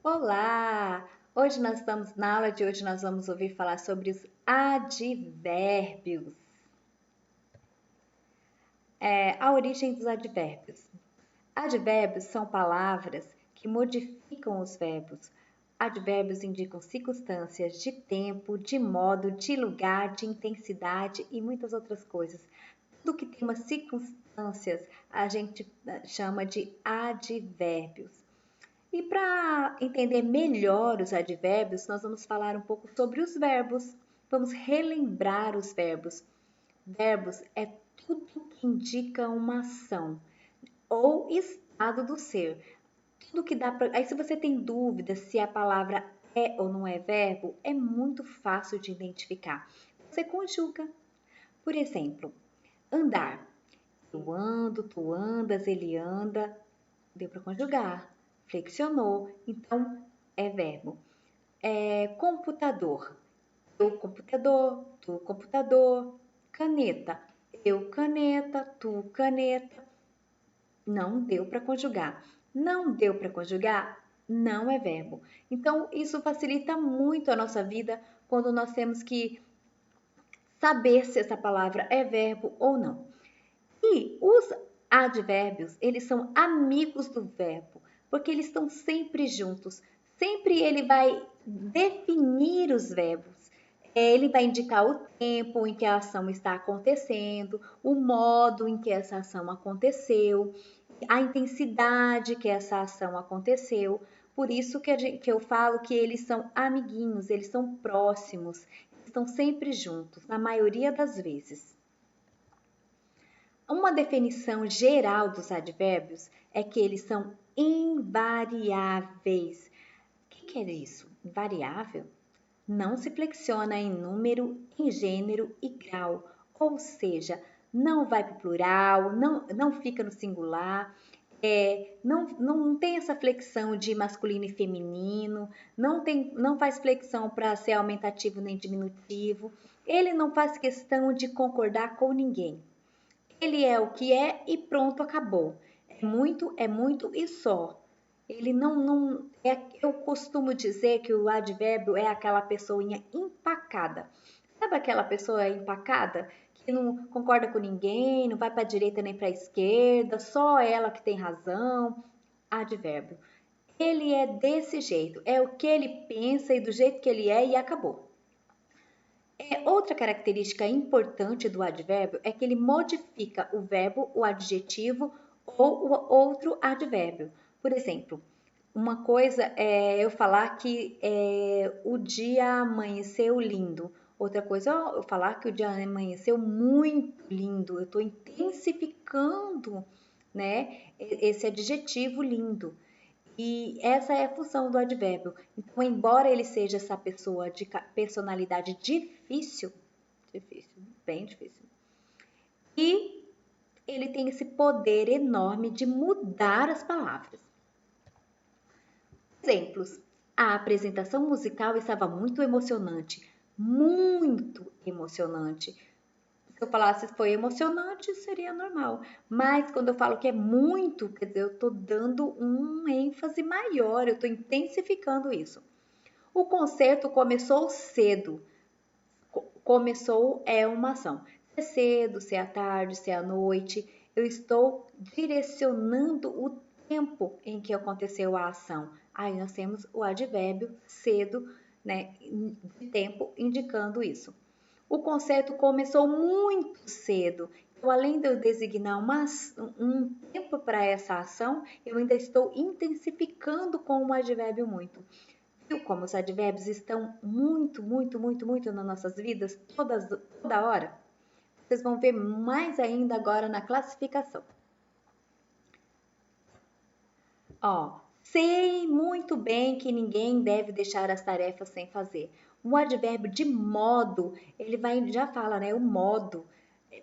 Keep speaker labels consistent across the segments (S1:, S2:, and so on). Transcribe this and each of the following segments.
S1: Olá! Hoje nós estamos na aula de hoje nós vamos ouvir falar sobre os advérbios. A origem dos advérbios. Advérbios são palavras que modificam os verbos. Advérbios indicam circunstâncias de tempo, de modo, de lugar, de intensidade e muitas outras coisas. Tudo que tem umas circunstâncias a gente chama de advérbios. E para entender melhor os advérbios, nós vamos falar um pouco sobre os verbos. Vamos relembrar os verbos. Verbos é tudo que indica uma ação ou estado do ser. Tudo que dá para. Aí, se você tem dúvida se a palavra é ou não é verbo, é muito fácil de identificar. Você conjuga. Por exemplo, andar. Eu ando, tu andas, ele anda. Deu para conjugar. Flexionou, então é verbo. Computador. Eu computador, tu computador. Caneta. Eu caneta, tu caneta. Não deu para conjugar. Não deu para conjugar? Não é verbo. Então, isso facilita muito a nossa vida quando nós temos que saber se essa palavra é verbo ou não. E os advérbios, eles são amigos do verbo, porque eles estão sempre juntos. Sempre ele vai definir os verbos. Ele vai indicar o tempo em que a ação está acontecendo, o modo em que essa ação aconteceu, a intensidade que essa ação aconteceu. Por isso que eu falo que eles são amiguinhos, eles são próximos, estão sempre juntos, na maioria das vezes. Uma definição geral dos advérbios é que eles são invariáveis. O que é isso? Invariável? Não se flexiona em número, em gênero e grau, ou seja, não vai para o plural, não fica no singular, não tem essa flexão de masculino e feminino, não faz flexão para ser aumentativo nem diminutivo, ele não faz questão de concordar com ninguém. Ele é o que é e pronto, acabou. É muito e só. Ele não é, eu costumo dizer que o advérbio é aquela pessoinha empacada. Sabe aquela pessoa empacada que não concorda com ninguém, não vai para a direita nem para a esquerda, só ela que tem razão? Advérbio. Ele é desse jeito, é o que ele pensa e do jeito que ele é e acabou. Outra característica importante do advérbio é que ele modifica o verbo, o adjetivo ou o outro advérbio. Por exemplo, uma coisa é eu falar que o dia amanheceu lindo. Outra coisa é eu falar que o dia amanheceu muito lindo. Eu estou intensificando, né, esse adjetivo lindo. E essa é a função do advérbio. Então, embora ele seja essa pessoa de personalidade difícil, bem difícil, e ele tem esse poder enorme de mudar as palavras. Exemplos. A apresentação musical estava muito emocionante. Muito emocionante. Se eu falasse que foi emocionante, seria normal. Mas quando eu falo que é muito, quer dizer, eu estou dando um ênfase maior, eu estou intensificando isso. O concerto começou cedo. Começou é uma ação. Se é cedo, se é à tarde, se é à noite, eu estou direcionando o tempo em que aconteceu a ação. Aí nós temos o advérbio cedo, né, de tempo, indicando isso. O concerto começou muito cedo. Então, além de eu designar um tempo para essa ação, eu ainda estou intensificando com o advérbio muito. Viu como os advérbios estão muito nas nossas vidas, toda hora? Vocês vão ver mais ainda agora na classificação. Ó, sei muito bem que ninguém deve deixar as tarefas sem fazer. O advérbio de modo, ele vai, já fala, né? O modo.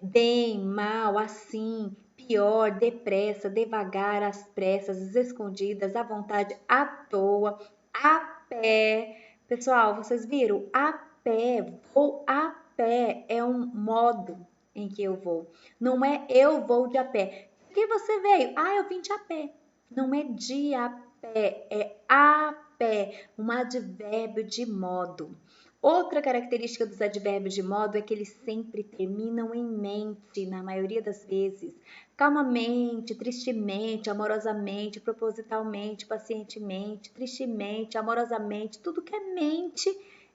S1: Bem, mal, assim, pior, depressa, devagar, às pressas, às escondidas, à vontade, à toa, a pé. Pessoal, vocês viram? A pé, vou a pé, é um modo em que eu vou. Não é eu vou de a pé. Por que você veio? Ah, eu vim de a pé. Não é de a pé, é a pé, um advérbio de modo. Outra característica dos advérbios de modo é que eles sempre terminam em mente, na maioria das vezes. Calmamente, tristemente, amorosamente, propositalmente, pacientemente, tristemente, amorosamente, tudo que é mente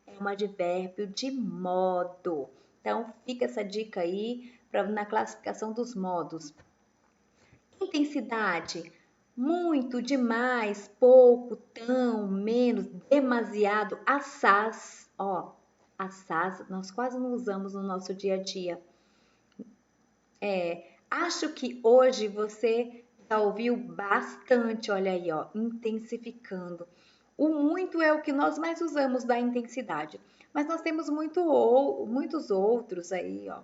S1: é um advérbio de modo. Então, fica essa dica aí na classificação dos modos. Intensidade. Muito, demais, pouco, tão, menos, demasiado, assaz. Ó, assaz nós quase não usamos no nosso dia a dia. Acho que hoje você já ouviu bastante, olha aí, ó, intensificando. O muito é o que nós mais usamos da intensidade, mas nós temos muitos outros aí, ó.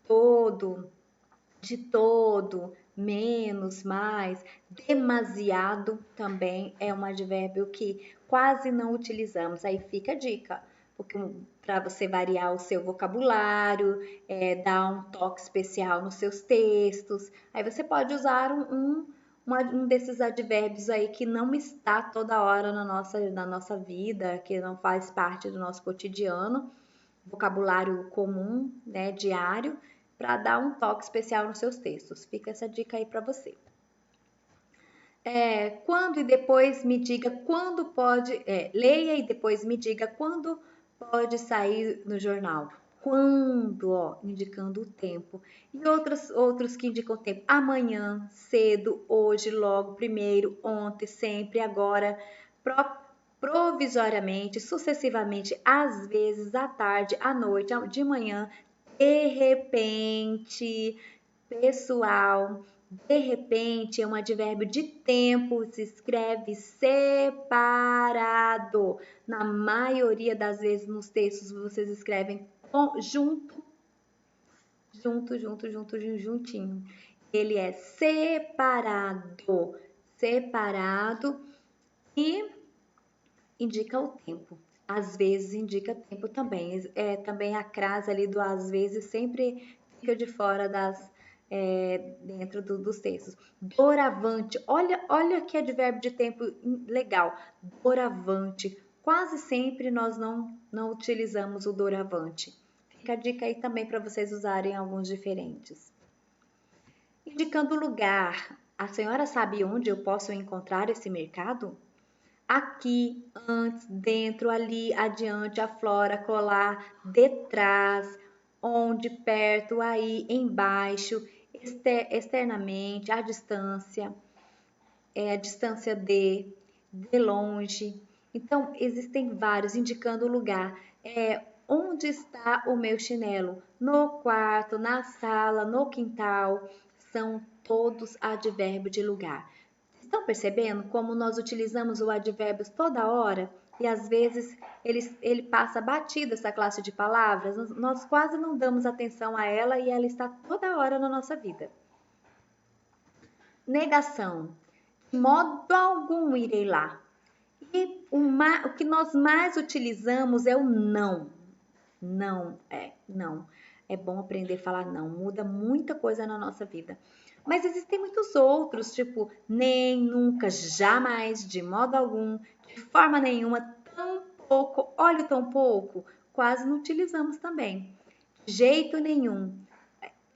S1: Todo, de todo, menos, mais, demasiado também é um advérbio que quase não utilizamos. Aí fica a dica, porque para você variar o seu vocabulário, dar um toque especial nos seus textos, aí você pode usar um desses advérbios aí que não está toda hora na nossa vida, que não faz parte do nosso cotidiano, vocabulário comum, né, diário, para dar um toque especial nos seus textos. Fica essa dica aí para você. Quando e depois me diga quando pode, leia e depois me diga quando pode sair no jornal. Quando, ó, indicando o tempo. E outros que indicam o tempo. Amanhã, cedo, hoje, logo, primeiro, ontem, sempre, agora, provisoriamente, sucessivamente, às vezes, à tarde, à noite, de manhã, de repente, pessoal. De repente é um advérbio de tempo, se escreve separado. Na maioria das vezes nos textos vocês escrevem juntinho. Ele é separado e indica o tempo. Às vezes indica tempo também. Também a crase ali do às vezes sempre fica de fora dentro dos textos. Doravante, olha que advérbio de tempo legal. Doravante. Quase sempre nós não utilizamos o doravante. Fica a dica aí também para vocês usarem alguns diferentes. Indicando lugar. A senhora sabe onde eu posso encontrar esse mercado? Aqui, antes, dentro, ali, adiante, aflora, colar, detrás, onde, perto, aí, embaixo, externamente, à distância, a distância de longe. Então, existem vários indicando o lugar. Onde está o meu chinelo? No quarto, na sala, no quintal. São todos advérbios de lugar. Estão percebendo como nós utilizamos o advérbios toda hora e às vezes ele passa batido essa classe de palavras? Nós quase não damos atenção a ela e ela está toda hora na nossa vida. Negação. De modo algum irei lá. E o que nós mais utilizamos é o não. Não. É bom aprender a falar não. Muda muita coisa na nossa vida. Mas existem muitos outros, tipo nem, nunca, jamais, de modo algum, de forma nenhuma, tão pouco, olha tão pouco, quase não utilizamos também. De jeito nenhum.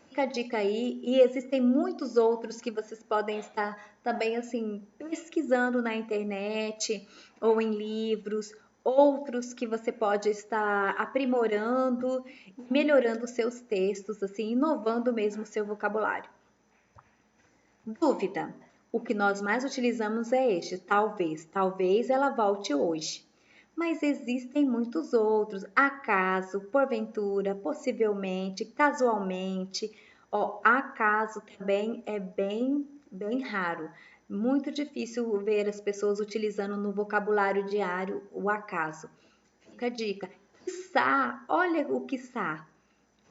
S1: Fica a dica aí, e existem muitos outros que vocês podem estar também assim pesquisando na internet ou em livros, outros que você pode estar aprimorando e melhorando os seus textos, assim, inovando mesmo o seu vocabulário. Dúvida. O que nós mais utilizamos é este, talvez. Talvez ela volte hoje. Mas existem muitos outros. Acaso, porventura, possivelmente, casualmente. Acaso também é bem raro. Muito difícil ver as pessoas utilizando no vocabulário diário o acaso. Fica a dica. Quiçá, olha o quiçá.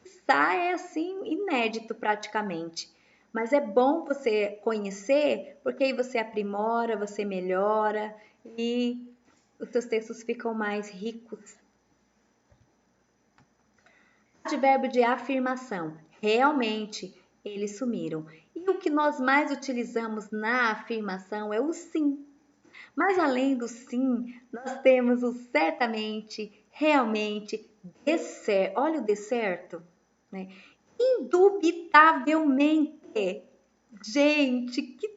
S1: Quiçá é assim inédito praticamente. Mas é bom você conhecer, porque aí você aprimora, você melhora e os seus textos ficam mais ricos. Advérbio de afirmação. Realmente, eles sumiram. E o que nós mais utilizamos na afirmação é o sim. Mas além do sim, nós temos o certamente, realmente, de certo. Olha o de certo, né? Indubitavelmente. Gente, que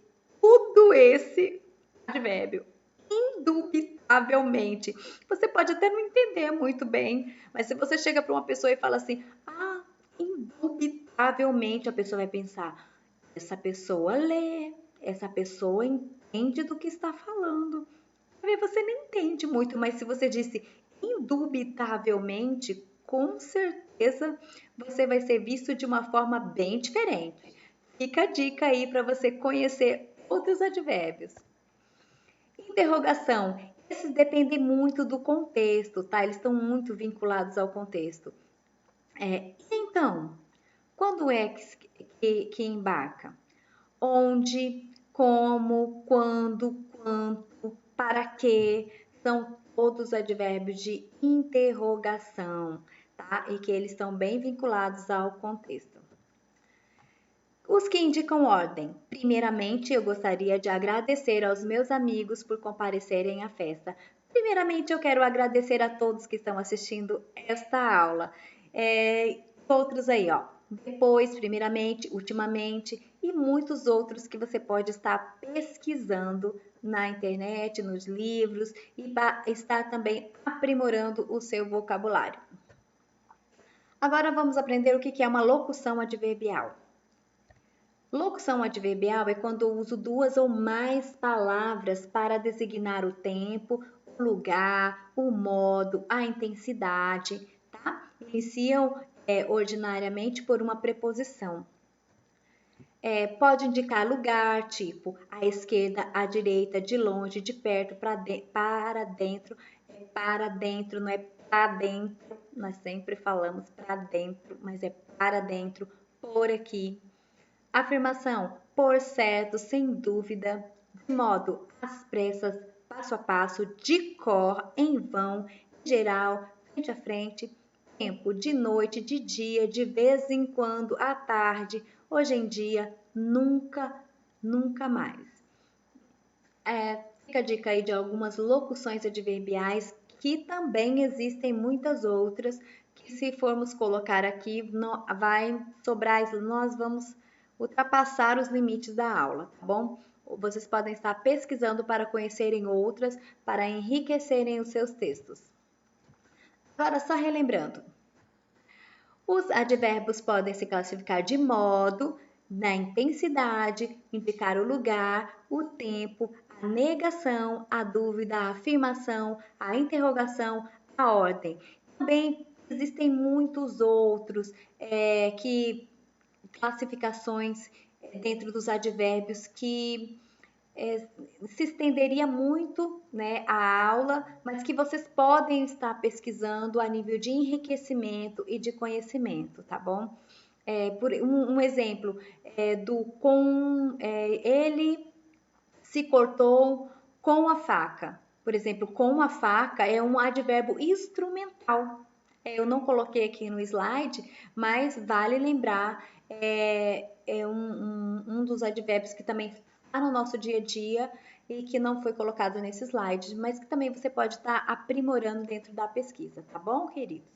S1: tudo esse advérbio. Indubitavelmente. Você pode até não entender muito bem, mas se você chega para uma pessoa e fala assim, indubitavelmente, a pessoa vai pensar, essa pessoa lê, essa pessoa entende do que está falando. Você nem entende muito, mas se você disse indubitavelmente, com certeza você vai ser visto de uma forma bem diferente. Fica a dica aí para você conhecer outros advérbios. Interrogação. Esses dependem muito do contexto, tá? Eles estão muito vinculados ao contexto. E então, quando é que embarca? Onde, como, quando, quanto, para quê, são todos advérbios de interrogação, tá? E que eles estão bem vinculados ao contexto. Os que indicam ordem. Primeiramente, eu gostaria de agradecer aos meus amigos por comparecerem à festa. Primeiramente, eu quero agradecer a todos que estão assistindo esta aula. Outros aí, ó. Depois, primeiramente, ultimamente e muitos outros que você pode estar pesquisando na internet, nos livros e estar também aprimorando o seu vocabulário. Agora vamos aprender o que é uma locução adverbial. Locução adverbial é quando eu uso duas ou mais palavras para designar o tempo, o lugar, o modo, a intensidade, tá? Iniciam ordinariamente por uma preposição. Pode indicar lugar, tipo à esquerda, à direita, de longe, de perto, para dentro. Para dentro, não é para dentro. Nós sempre falamos para dentro, mas é para dentro, por aqui. Afirmação, por certo, sem dúvida, de modo às pressas, passo a passo, de cor, em vão, em geral, frente a frente, tempo, de noite, de dia, de vez em quando, à tarde, hoje em dia, nunca, nunca mais. Fica a dica aí de algumas locuções adverbiais, que também existem muitas outras, que se formos colocar aqui, vai sobrar, nós vamos ultrapassar os limites da aula, tá bom? Vocês podem estar pesquisando para conhecerem outras, para enriquecerem os seus textos. Agora, só relembrando, os advérbios podem se classificar de modo, na intensidade, indicar o lugar, o tempo, a negação, a dúvida, a afirmação, a interrogação, a ordem. Também existem muitos outros classificações dentro dos advérbios que se estenderia muito, né, a aula, mas que vocês podem estar pesquisando a nível de enriquecimento e de conhecimento, tá bom? Por um exemplo ele se cortou com a faca. Por exemplo, com a faca é um advérbio instrumental. Eu não coloquei aqui no slide, mas vale lembrar, um dos advérbios que também está no nosso dia a dia e que não foi colocado nesse slide, mas que também você pode estar aprimorando dentro da pesquisa, tá bom, queridos?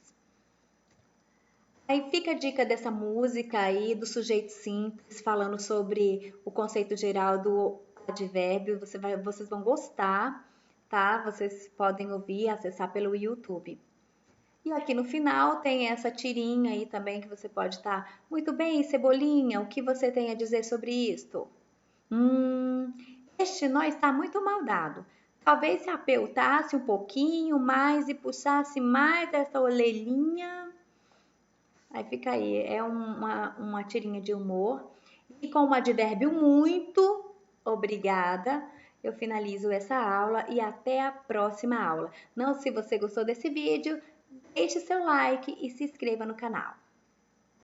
S1: Aí fica a dica dessa música aí, do sujeito simples, falando sobre o conceito geral do advérbio. Vocês vão gostar, tá? Vocês podem ouvir, acessar pelo YouTube. E aqui no final tem essa tirinha aí também que você pode estar. Muito bem, Cebolinha, o que você tem a dizer sobre isto? Este nó está muito mal dado. Talvez se apertasse um pouquinho mais e puxasse mais essa orelhinha. Aí fica aí, é uma tirinha de humor. E com o advérbio muito, obrigada, eu finalizo essa aula e até a próxima aula. Não, se você gostou desse vídeo, deixe seu like e se inscreva no canal.